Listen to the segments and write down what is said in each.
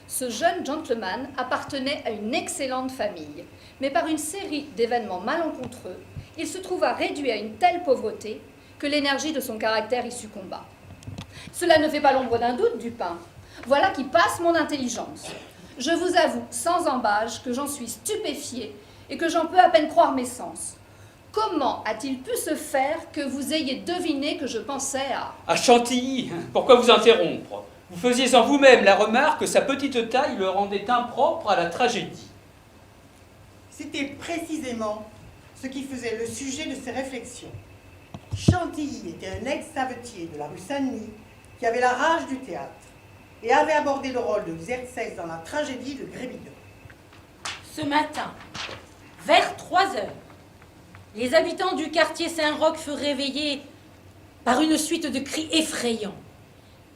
Ce jeune gentleman appartenait à une excellente famille, mais par une série d'événements malencontreux, il se trouva réduit à une telle pauvreté que l'énergie de son caractère y succomba. Cela ne fait pas l'ombre d'un doute, Dupin. Voilà qui passe mon intelligence. Je vous avoue, sans embâche, que j'en suis stupéfiée et que j'en peux à peine croire mes sens. Comment a-t-il pu se faire que vous ayez deviné que je pensais à... À Chantilly, pourquoi vous interrompre? Vous faisiez en vous-même la remarque que sa petite taille le rendait impropre à la tragédie. C'était précisément ce qui faisait le sujet de ses réflexions. Chantilly était un ex-savetier de la rue Saint-Denis qui avait la rage du théâtre et avait abordé le rôle de Xerxès dans la tragédie de Grébillon. Ce matin, vers 3 heures, les habitants du quartier Saint-Roch furent réveillés par une suite de cris effrayants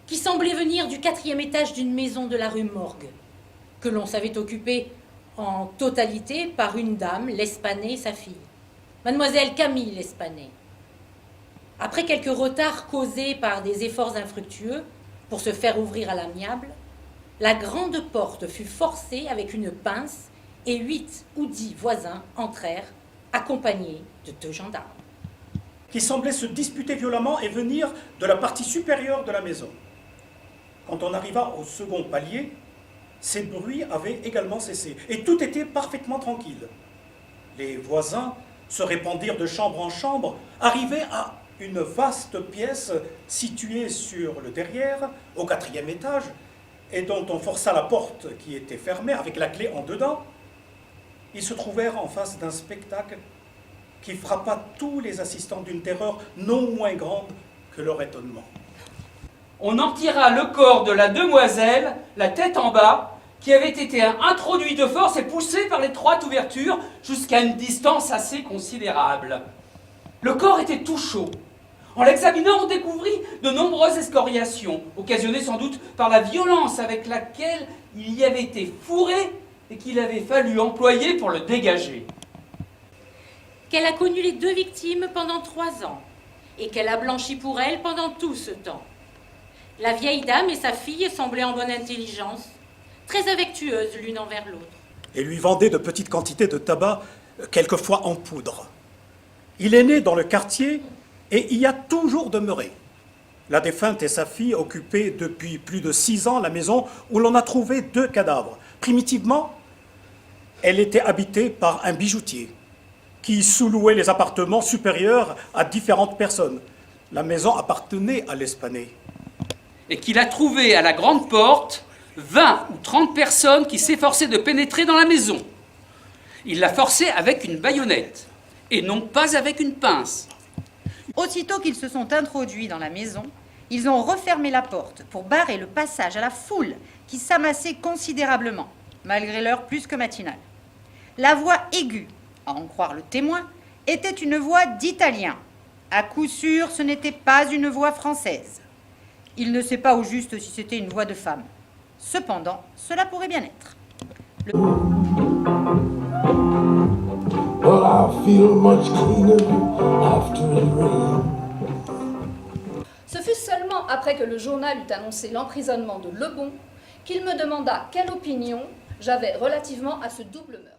qui semblaient venir du 4e étage d'une maison de la rue Morgue, que l'on savait occupée en totalité par une dame, l'Espanais et sa fille, mademoiselle Camille l'Espanais. Après quelques retards causés par des efforts infructueux pour se faire ouvrir à l'amiable, la grande porte fut forcée avec une pince et 8 ou 10 voisins entrèrent, accompagnés de 2 gendarmes. Qui semblaient se disputer violemment et venir de la partie supérieure de la maison. Quand on arriva au second palier, ces bruits avaient également cessé, et tout était parfaitement tranquille. Les voisins se répandirent de chambre en chambre, arrivaient à une vaste pièce située sur le derrière, au 4e étage, et dont on força la porte qui était fermée avec la clé en dedans. Ils se trouvèrent en face d'un spectacle qui frappa tous les assistants d'une terreur non moins grande que leur étonnement. On en tira le corps de la demoiselle, la tête en bas, qui avait été introduit de force et poussé par l'étroite ouverture jusqu'à une distance assez considérable. Le corps était tout chaud. En l'examinant, on découvrit de nombreuses excoriations, occasionnées sans doute par la violence avec laquelle il y avait été fourré et qu'il avait fallu employer pour le dégager. Qu'elle a connu les 2 victimes pendant 3 ans et qu'elle a blanchi pour elles pendant tout ce temps. La vieille dame et sa fille semblaient en bonne intelligence, très affectueuses l'une envers l'autre. Et lui vendaient de petites quantités de tabac, quelquefois en poudre. Il est né dans le quartier et y a toujours demeuré. La défunte et sa fille occupaient depuis plus de 6 ans la maison où l'on a trouvé 2 cadavres. Primitivement, elle était habitée par un bijoutier qui sous-louait les appartements supérieurs à différentes personnes. La maison appartenait à l'Espanais. Et qu'il a trouvé à la grande porte 20 ou 30 personnes qui s'efforçaient de pénétrer dans la maison. Il l'a forcé avec une baïonnette et non pas avec une pince. Aussitôt qu'ils se sont introduits dans la maison, ils ont refermé la porte pour barrer le passage à la foule qui s'amassait considérablement, malgré l'heure plus que matinale. La voix aiguë, à en croire le témoin, était une voix d'Italien. À coup sûr, ce n'était pas une voix française. Il ne sait pas au juste si c'était une voix de femme. Cependant, cela pourrait bien être. Well, I feel much cleaner after it rains. Ce fut seulement après que le journal eut annoncé l'emprisonnement de Lebon qu'il me demanda quelle opinion j'avais relativement à ce double meurtre.